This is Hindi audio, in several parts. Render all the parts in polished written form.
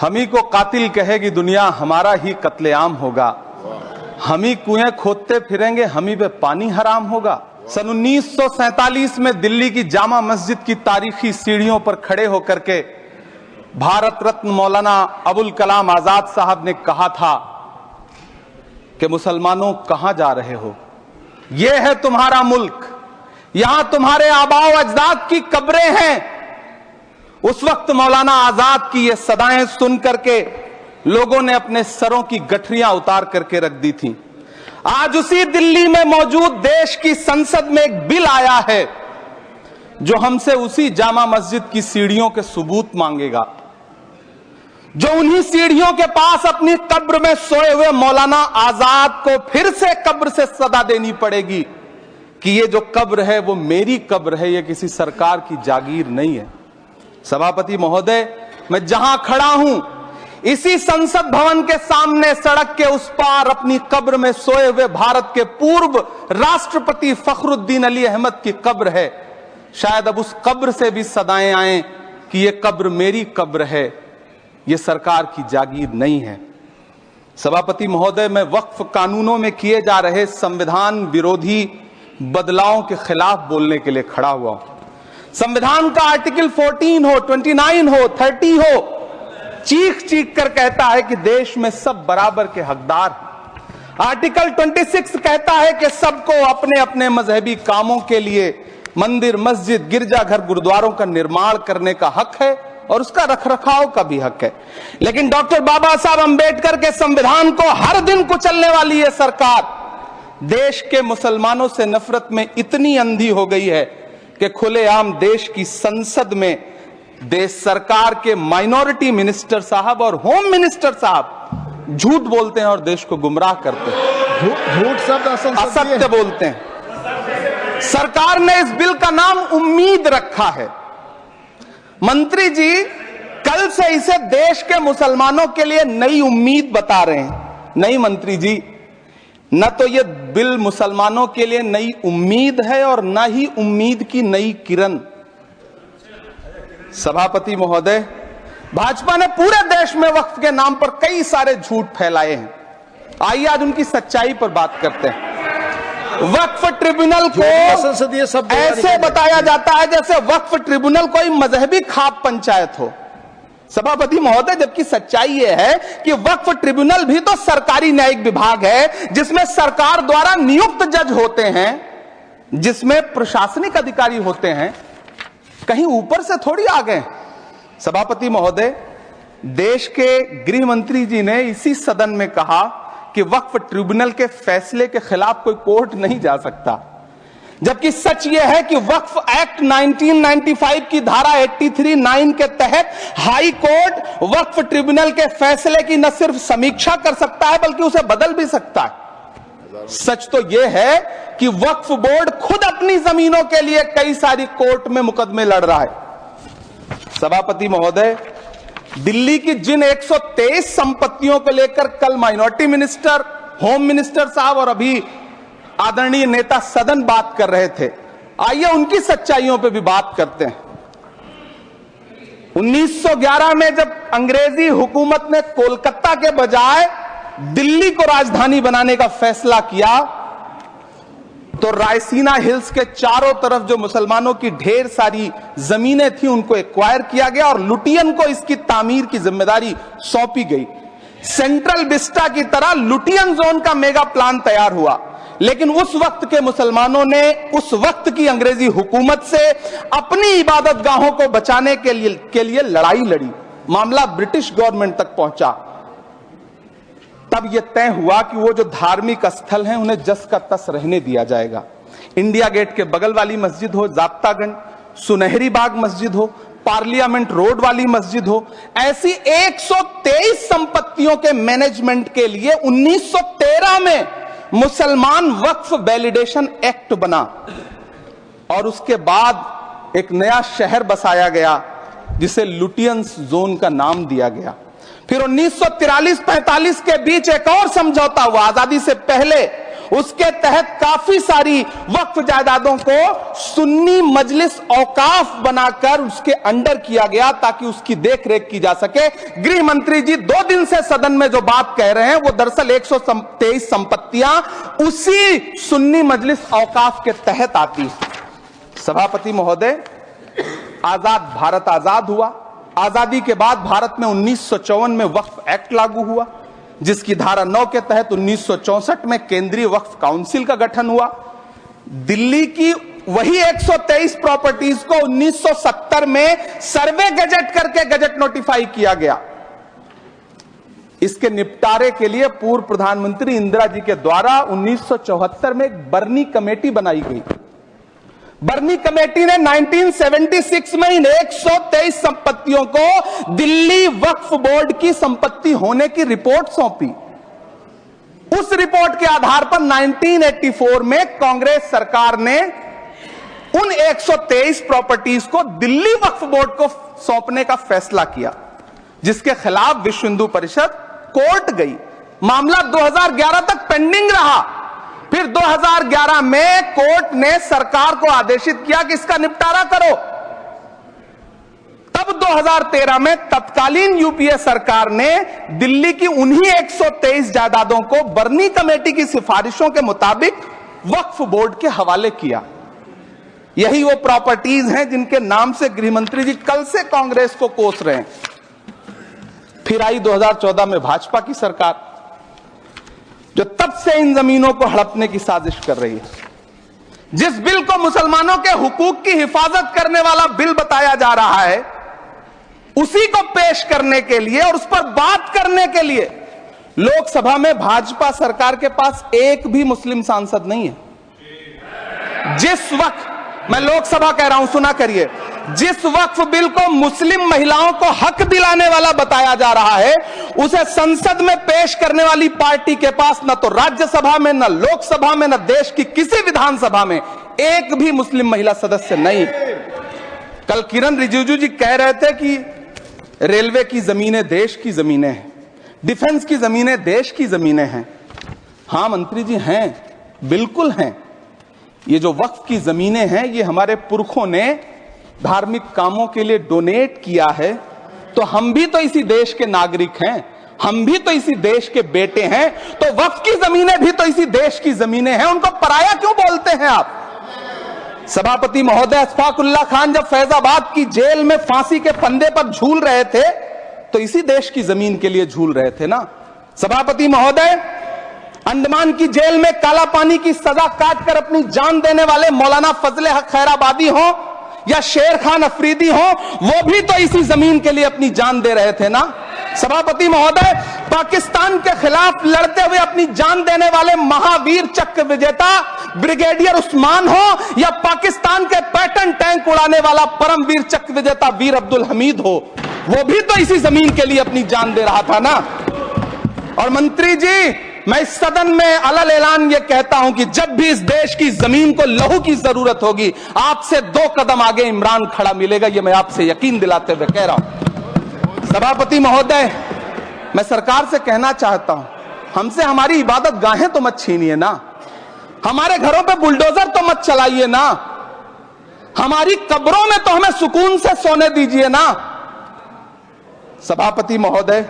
हम ही को कातिल कहेगी दुनिया, हमारा ही कत्लेआम होगा। हम ही कुएं खोदते फिरेंगे, हम ही पे पानी हराम होगा। सन 1947 में दिल्ली की जामा मस्जिद की तारीखी सीढ़ियों पर खड़े होकर के भारत रत्न मौलाना अबुल कलाम आजाद साहब ने कहा था कि मुसलमानों कहां जा रहे हो, यह है तुम्हारा मुल्क, यहां तुम्हारे आबाओ अजदाद की कब्रें हैं। उस वक्त मौलाना आजाद की ये सदाएं सुन करके लोगों ने अपने सरों की गठरियां उतार करके रख दी थी। आज उसी दिल्ली में मौजूद देश की संसद में एक बिल आया है जो हमसे उसी जामा मस्जिद की सीढ़ियों के सबूत मांगेगा, जो उन्हीं सीढ़ियों के पास अपनी कब्र में सोए हुए मौलाना आजाद को फिर से कब्र से सदा देनी पड़ेगी कि ये जो कब्र है वो मेरी कब्र है, ये किसी सरकार की जागीर नहीं है। सभापति महोदय, मैं जहां खड़ा हूं इसी संसद भवन के सामने सड़क के उस पार अपनी कब्र में सोए हुए भारत के पूर्व राष्ट्रपति फखरुद्दीन अली अहमद की कब्र है। शायद अब उस कब्र से भी सदाएं आए कि ये कब्र मेरी कब्र है, ये सरकार की जागीर नहीं है। सभापति महोदय, मैं वक्फ कानूनों में किए जा रहे संविधान विरोधी बदलावों के खिलाफ बोलने के लिए खड़ा हुआ हूं। संविधान का आर्टिकल 14 हो, 29 हो, 30 हो, चीख चीख कर कहता है कि देश में सब बराबर के हकदार हैं। आर्टिकल 26 कहता है कि सबको अपने अपने मजहबी कामों के लिए मंदिर, मस्जिद, गिरजाघर, गुरुद्वारों का निर्माण करने का हक है और उसका रखरखाव का भी हक है। लेकिन डॉक्टर बाबा साहब अंबेडकर के संविधान को हर दिन कुचलने वाली यह सरकार देश के मुसलमानों से नफरत में इतनी अंधी हो गई है कि खुलेआम देश की संसद में देश सरकार के माइनॉरिटी मिनिस्टर साहब और होम मिनिस्टर साहब झूठ बोलते हैं और देश को गुमराह करते हैं, झूठ शब्द असत्य बोलते हैं। सरकार ने इस बिल का नाम उम्मीद रखा है। मंत्री जी कल से इसे देश के मुसलमानों के लिए नई उम्मीद बता रहे हैं। नहीं मंत्री जी, न तो यह बिल मुसलमानों के लिए नई उम्मीद है और न ही उम्मीद की नई किरण। सभापति महोदय, भाजपा ने पूरे देश में वक्फ के नाम पर कई सारे झूठ फैलाए हैं। आइए आज उनकी सच्चाई पर बात करते हैं। वक्फ ट्रिब्यूनल को ऐसे बताया जाता है जैसे वक्फ ट्रिब्यूनल कोई मजहबी खाप पंचायत हो। सभापति महोदय, जबकि सच्चाई यह है कि वक्फ ट्रिब्यूनल भी तो सरकारी न्यायिक विभाग है जिसमें सरकार द्वारा नियुक्त जज होते हैं, जिसमें प्रशासनिक अधिकारी होते हैं, कहीं ऊपर से थोड़ी आ गए। सभापति महोदय, देश के गृह मंत्री जी ने इसी सदन में कहा कि वक्फ ट्रिब्यूनल के फैसले के खिलाफ कोई कोर्ट नहीं जा सकता, जबकि सच यह है कि वक्फ एक्ट 1995 की धारा 83(9) के तहत हाई कोर्ट वक्फ ट्रिब्यूनल के फैसले की न सिर्फ समीक्षा कर सकता है बल्कि उसे बदल भी सकता है। सच तो यह है कि वक्फ बोर्ड खुद अपनी जमीनों के लिए कई सारी कोर्ट में मुकदमे लड़ रहा है। सभापति महोदय, दिल्ली की जिन 123 संपत्तियों को लेकर कल माइनॉरिटी मिनिस्टर, होम मिनिस्टर साहब और अभी आदरणीय नेता सदन बात कर रहे थे, आइए उनकी सच्चाइयों पे भी बात करते हैं। 1911 में जब अंग्रेजी हुकूमत ने कोलकाता के बजाय दिल्ली को राजधानी बनाने का फैसला किया तो रायसीना हिल्स के चारों तरफ जो मुसलमानों की ढेर सारी जमीनें थी उनको एक्वायर किया गया और लुटियन को इसकी तामीर की जिम्मेदारी सौंपी गई। सेंट्रल विस्टा की तरह लुटियन जोन का मेगा प्लान तैयार हुआ, लेकिन उस वक्त के मुसलमानों ने उस वक्त की अंग्रेजी हुकूमत से अपनी इबादत गाहों को बचाने के लिए लड़ाई लड़ी। मामला ब्रिटिश गवर्नमेंट तक पहुंचा। तब यह तय हुआ कि वो जो धार्मिक स्थल हैं उन्हें जस का तस रहने दिया जाएगा। इंडिया गेट के बगल वाली मस्जिद हो, जाप्तागंज, सुनहरी बाग मस्जिद हो, पार्लियामेंट रोड वाली मस्जिद हो, ऐसी 123 संपत्तियों के मैनेजमेंट के लिए 1913 में मुसलमान वक्फ वैलिडेशन एक्ट बना और उसके बाद एक नया शहर बसाया गया जिसे लुटियंस जोन का नाम दिया गया। फिर 1943-45 के बीच एक और समझौता हुआ। आजादी से पहले उसके तहत काफी सारी वक्फ जायदादों को सुन्नी मजलिस औकाफ बनाकर उसके अंडर किया गया ताकि उसकी देखरेख की जा सके। गृह मंत्री जी 2 दिन से सदन में जो बात कह रहे हैं वो दरअसल 123 संपत्तियां उसी सुन्नी मजलिस औकाफ के तहत आती है। सभापति महोदय, आजाद भारत आजाद हुआ। आजादी के बाद भारत में 1954 में वक्फ एक्ट लागू हुआ, जिसकी धारा 9 के तहत 1964 में केंद्रीय वक्फ काउंसिल का गठन हुआ। दिल्ली की वही 123 प्रॉपर्टीज को 1970 में सर्वे गजट करके गजट नोटिफाई किया गया। इसके निपटारे के लिए पूर्व प्रधानमंत्री इंदिरा जी के द्वारा 1974 में एक बर्नी कमेटी बनाई गई। बर्नी कमेटी ने 1976 में इन 123 संपत्तियों को दिल्ली वक्फ बोर्ड की संपत्ति होने की रिपोर्ट सौंपी। उस रिपोर्ट के आधार पर 1984 में कांग्रेस सरकार ने उन 123 प्रॉपर्टीज को दिल्ली वक्फ बोर्ड को सौंपने का फैसला किया, जिसके खिलाफ विश्व हिंदू परिषद कोर्ट गई। मामला 2011 तक पेंडिंग रहा। फिर 2011 में कोर्ट ने सरकार को आदेशित किया कि इसका निपटारा करो। तब 2013 में तत्कालीन यूपीए सरकार ने दिल्ली की उन्हीं 123 जायदादों को बर्नी कमेटी की सिफारिशों के मुताबिक वक्फ बोर्ड के हवाले किया। यही वो प्रॉपर्टीज हैं जिनके नाम से गृह मंत्री जी कल से कांग्रेस को कोस रहे हैं। फिर आई 2014 में भाजपा की सरकार, जो तब से इन जमीनों को हड़पने की साजिश कर रही है। जिस बिल को मुसलमानों के हुकूक की हिफाजत करने वाला बिल बताया जा रहा है, उसी को पेश करने के लिए और उस पर बात करने के लिए लोकसभा में भाजपा सरकार के पास एक भी मुस्लिम सांसद नहीं है। जिस वक्त, मैं लोकसभा कह रहा हूं, सुना करिए, जिस वक्फ बिल को मुस्लिम महिलाओं को हक दिलाने वाला बताया जा रहा है, उसे संसद में पेश करने वाली पार्टी के पास न तो राज्यसभा में, न लोकसभा में, न देश की किसी विधानसभा में एक भी मुस्लिम महिला सदस्य नहीं। कल किरण रिजिजू जी कह रहे थे कि रेलवे की जमीनें देश की जमीनें हैं, डिफेंस की जमीनें देश की जमीनें हैं। हां मंत्री जी, हैं, बिल्कुल हैं। ये जो वक्फ की जमीनें हैं, ये हमारे पुरखों ने धार्मिक कामों के लिए डोनेट किया है, तो हम भी तो इसी देश के नागरिक हैं, हम भी तो इसी देश के बेटे हैं, तो वक्फ की जमीनें भी तो इसी देश की जमीनें हैं। उनको पराया क्यों बोलते हैं आप? सभापति महोदय, अशफाकुल्लाह खान जब फैजाबाद की जेल में फांसी के फंदे पर झूल रहे थे, तो इसी देश की जमीन के लिए झूल रहे थे ना। सभापति महोदय, अंडमान की जेल में काला पानी की सजा काटकर अपनी जान देने वाले मौलाना फजले हक खैराबादी हो या शेर खान अफरीदी हो, वो भी तो इसी जमीन के लिए अपनी जान दे रहे थे ना। सभापति महोदय, पाकिस्तान के खिलाफ लड़ते हुए अपनी जान देने वाले महावीर चक्र विजेता ब्रिगेडियर उस्मान हो या पाकिस्तान के पैटर्न टैंक उड़ाने वाला परमवीर चक्र विजेता वीर अब्दुल हमीद हो, वो भी तो इसी जमीन के लिए अपनी जान दे रहा था ना। और मंत्री जी, मैं इस सदन में अलल ऐलान ये कहता हूं कि जब भी इस देश की जमीन को लहू की जरूरत होगी, आपसे 2 कदम आगे इमरान खड़ा मिलेगा, ये मैं आपसे यकीन दिलाते हुए कह रहा हूं। सभापति महोदय, मैं सरकार से कहना चाहता हूं, हमसे हमारी इबादत गाहें तो मत छीनिए ना, हमारे घरों पे बुलडोजर तो मत चलाइए ना, हमारी कब्रों में तो हमें सुकून से सोने दीजिए ना। सभापति महोदय,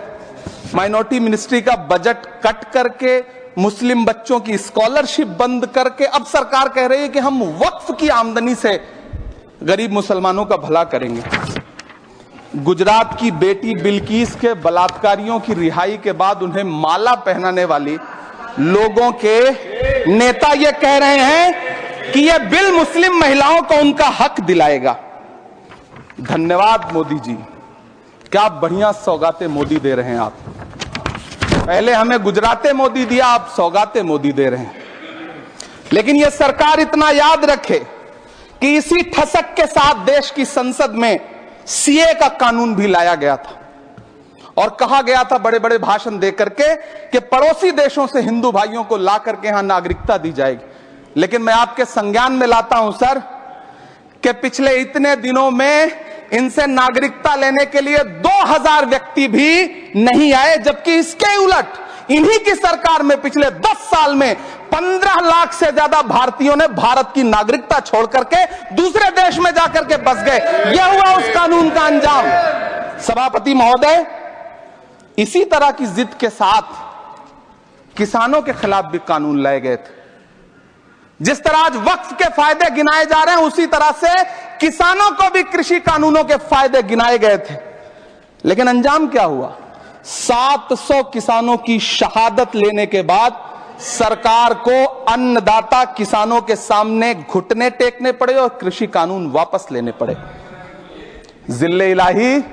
माइनॉरिटी मिनिस्ट्री का बजट कट करके, मुस्लिम बच्चों की स्कॉलरशिप बंद करके अब सरकार कह रही है कि हम वक्फ की आमदनी से गरीब मुसलमानों का भला करेंगे। गुजरात की बेटी बिल्किस के बलात्कारियों की रिहाई के बाद उन्हें माला पहनाने वाली लोगों के नेता ये कह रहे हैं कि यह बिल मुस्लिम महिलाओं को उनका हक दिलाएगा। धन्यवाद मोदी जी, क्या बढ़िया सौगातें मोदी दे रहे हैं आप। पहले हमें गुजराते मोदी दिया, आप सौगातें मोदी दे रहे हैं। लेकिन यह सरकार इतना याद रखे कि इसी ठसक के साथ देश की संसद में सीए का कानून भी लाया गया था और कहा गया था बड़े बड़े भाषण देकर के कि पड़ोसी देशों से हिंदू भाइयों को ला करके यहां नागरिकता दी जाएगी। लेकिन मैं आपके संज्ञान में लाता हूं सर कि पिछले इतने दिनों में इनसे नागरिकता लेने के लिए 2000 व्यक्ति भी नहीं आए, जबकि इसके उलट इन्हीं की सरकार में पिछले 10 साल में 15 लाख से ज्यादा भारतीयों ने भारत की नागरिकता छोड़ करके दूसरे देश में जाकर के बस गए। यह हुआ उस कानून का अंजाम। सभापति महोदय, इसी तरह की जिद के साथ किसानों के खिलाफ भी कानून लाए गए थे। जिस तरह आज वक्फ के फायदे गिनाए जा रहे हैं, उसी तरह से किसानों को भी कृषि कानूनों के फायदे गिनाए गए थे। लेकिन अंजाम क्या हुआ? 700 किसानों की शहादत लेने के बाद सरकार को अन्नदाता किसानों के सामने घुटने टेकने पड़े और कृषि कानून वापस लेने पड़े। जिल्ले इलाही,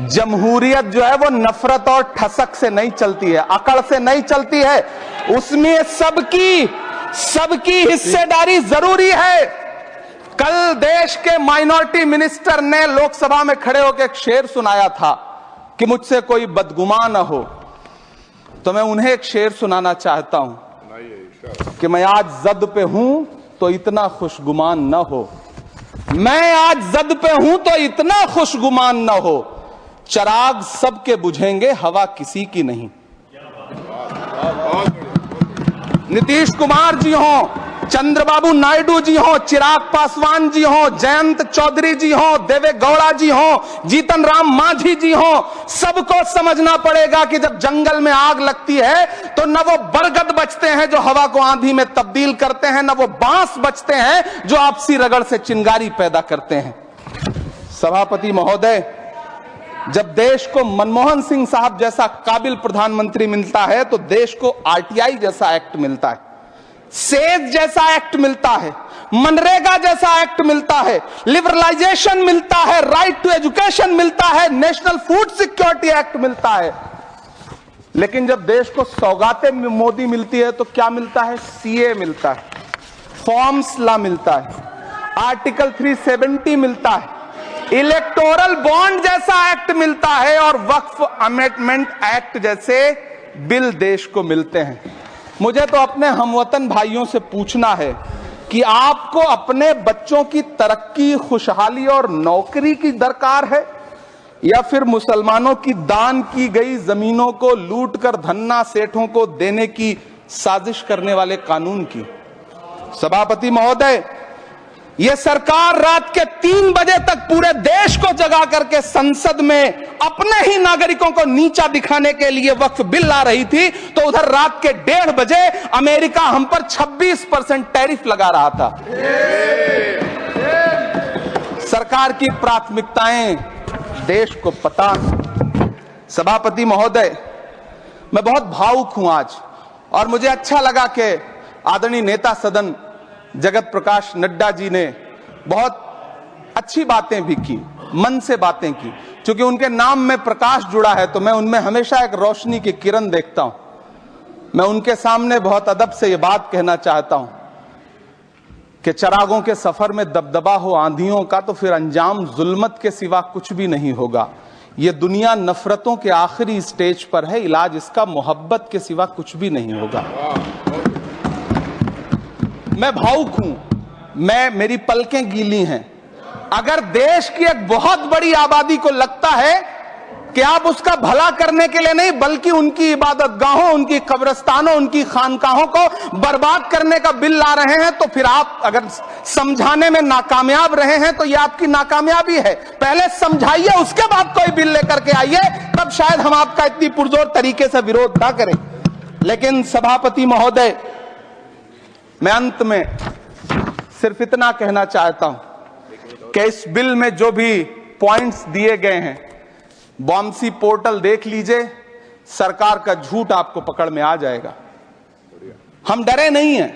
जमहूरियत जो है वो नफरत और ठसक से नहीं चलती है, अकड़ से नहीं चलती है। उसमें सबकी हिस्सेदारी जरूरी है। कल देश के माइनॉरिटी मिनिस्टर ने लोकसभा में खड़े होकर एक शेर सुनाया था कि मुझसे कोई बदगुमान न हो, तो मैं उन्हें एक शेर सुनाना चाहता हूं कि मैं आज जद पे हूं तो इतना खुशगुमान न हो, मैं आज जद पे हूं तो इतना खुशगुमान न हो, चराग सबके बुझेंगे हवा किसी की नहीं। नीतीश कुमार जी हो, चंद्रबाबू नायडू जी हो, चिराग पासवान जी हो, जयंत चौधरी जी हो, देवे गौड़ा जी हो, जीतन राम मांझी जी हो, सबको समझना पड़ेगा कि जब जंगल में आग लगती है तो न वो बरगद बचते हैं जो हवा को आंधी में तब्दील करते हैं, न वो बांस बचते हैं जो आपसी रगड़ से चिंगारी पैदा करते हैं। सभापति महोदय, जब देश को मनमोहन सिंह साहब जैसा काबिल प्रधानमंत्री मिलता है तो देश को आरटीआई जैसा एक्ट मिलता है, सेज जैसा एक्ट मिलता है, मनरेगा जैसा एक्ट मिलता है, लिबरलाइजेशन मिलता है, राइट टू एजुकेशन मिलता है, नेशनल फूड सिक्योरिटी एक्ट मिलता है। लेकिन जब देश को सौगातें मोदी मिलती है तो क्या मिलता है? सीए मिलता है, फॉर्म्स लॉ मिलता है, आर्टिकल 370 मिलता है, इलेक्टोरल बॉन्ड जैसा एक्ट मिलता है और वक्फ अमेंडमेंट एक्ट जैसे बिल देश को मिलते हैं। मुझे तो अपने हमवतन भाइयों से पूछना है कि आपको अपने बच्चों की तरक्की, खुशहाली और नौकरी की दरकार है या फिर मुसलमानों की दान की गई जमीनों को लूटकर धन्ना सेठों को देने की साजिश करने वाले कानून की? सभापति महोदय, यह सरकार रात के 3 बजे तक पूरे देश को जगा करके संसद में अपने ही नागरिकों को नीचा दिखाने के लिए वक्फ बिल ला रही थी, तो उधर रात के 1:30 बजे अमेरिका हम पर 26% टैरिफ लगा रहा था। सरकार की प्राथमिकताएं देश को पता। सभापति महोदय, मैं बहुत भावुक हूं आज, और मुझे अच्छा लगा कि आदरणीय नेता सदन जगत प्रकाश नड्डा जी ने बहुत अच्छी बातें भी की, मन से बातें की। क्योंकि उनके नाम में प्रकाश जुड़ा है तो मैं उनमें हमेशा एक रोशनी की किरण देखता हूं। मैं उनके सामने बहुत अदब से यह बात कहना चाहता हूं कि चरागों के सफर में दबदबा हो आंधियों का तो फिर अंजाम जुल्मत के सिवा कुछ भी नहीं होगा। यह दुनिया नफरतों के आखिरी स्टेज पर है, इलाज इसका मोहब्बत के सिवा कुछ भी नहीं होगा। मैं भावुक हूं, मेरी पलकें गीली हैं। अगर देश की एक बहुत बड़ी आबादी को लगता है कि आप उसका भला करने के लिए नहीं बल्कि उनकी इबादतगाहों, उनकी कब्रिस्तानों, उनकी खानकाहों को बर्बाद करने का बिल ला रहे हैं, तो फिर आप अगर समझाने में नाकामयाब रहे हैं तो यह आपकी नाकामयाबी है। पहले समझाइए, उसके बाद कोई बिल लेकर के आइए, तब शायद हम आपका इतनी पुरजोर तरीके से विरोध ना करें। लेकिन सभापति महोदय, मैं अंत में सिर्फ इतना कहना चाहता हूं कि इस बिल में जो भी पॉइंट्स दिए गए हैं, बॉम्सी पोर्टल देख लीजिए, सरकार का झूठ आपको पकड़ में आ जाएगा। हम डरे नहीं हैं,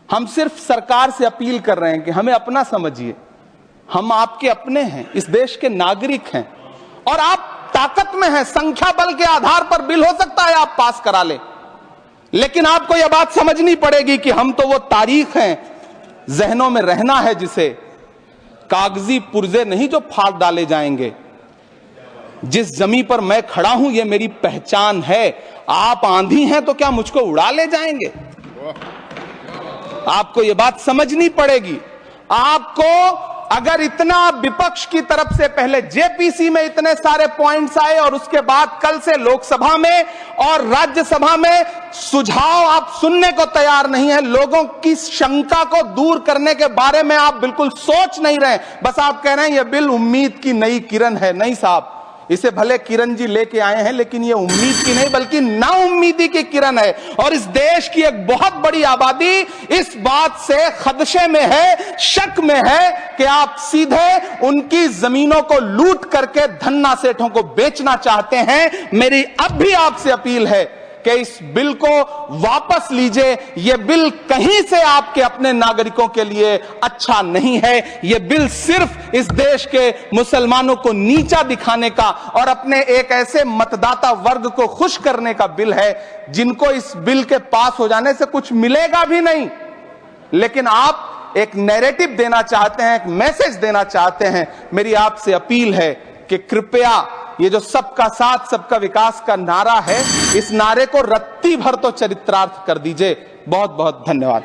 हम सिर्फ सरकार से अपील कर रहे हैं कि हमें अपना समझिए। हम आपके अपने हैं, इस देश के नागरिक हैं और आप ताकत में हैं। संख्या बल के आधार पर बिल हो सकता है आप पास करा ले, लेकिन आपको यह बात समझनी पड़ेगी कि हम तो वो तारीख हैं, जहनों में रहना है जिसे कागजी पुर्जे नहीं जो फाड़ डाले जाएंगे। जिस जमीन पर मैं खड़ा हूं यह मेरी पहचान है। आप आंधी हैं तो क्या मुझको उड़ा ले जाएंगे? आपको यह बात समझनी पड़ेगी। आपको अगर इतना विपक्ष की तरफ से पहले जेपीसी में इतने सारे पॉइंट्स आए और उसके बाद कल से लोकसभा में और राज्यसभा में सुझाव आप सुनने को तैयार नहीं है, लोगों की शंका को दूर करने के बारे में आप बिल्कुल सोच नहीं रहे, बस आप कह रहे हैं यह बिल उम्मीद की नई किरण है। नहीं साहब, इसे भले किरण जी लेके आए हैं, लेकिन ये उम्मीद की नहीं बल्कि नाउम्मीदी की किरण है। और इस देश की एक बहुत बड़ी आबादी इस बात से खदशे में है, शक में है कि आप सीधे उनकी जमीनों को लूट करके धन्ना सेठों को बेचना चाहते हैं। मेरी अब भी आपसे अपील है कि इस बिल को वापस लीजिए। यह बिल कहीं से आपके अपने नागरिकों के लिए अच्छा नहीं है। यह बिल सिर्फ इस देश के मुसलमानों को नीचा दिखाने का और अपने एक ऐसे मतदाता वर्ग को खुश करने का बिल है जिनको इस बिल के पास हो जाने से कुछ मिलेगा भी नहीं, लेकिन आप एक नैरेटिव देना चाहते हैं, एक मैसेज देना चाहते हैं। मेरी आपसे अपील है कि कृपया ये जो सबका साथ सबका विकास का नारा है, इस नारे को रत्ती भर तो चरित्रार्थ कर दीजिए। बहुत बहुत धन्यवाद।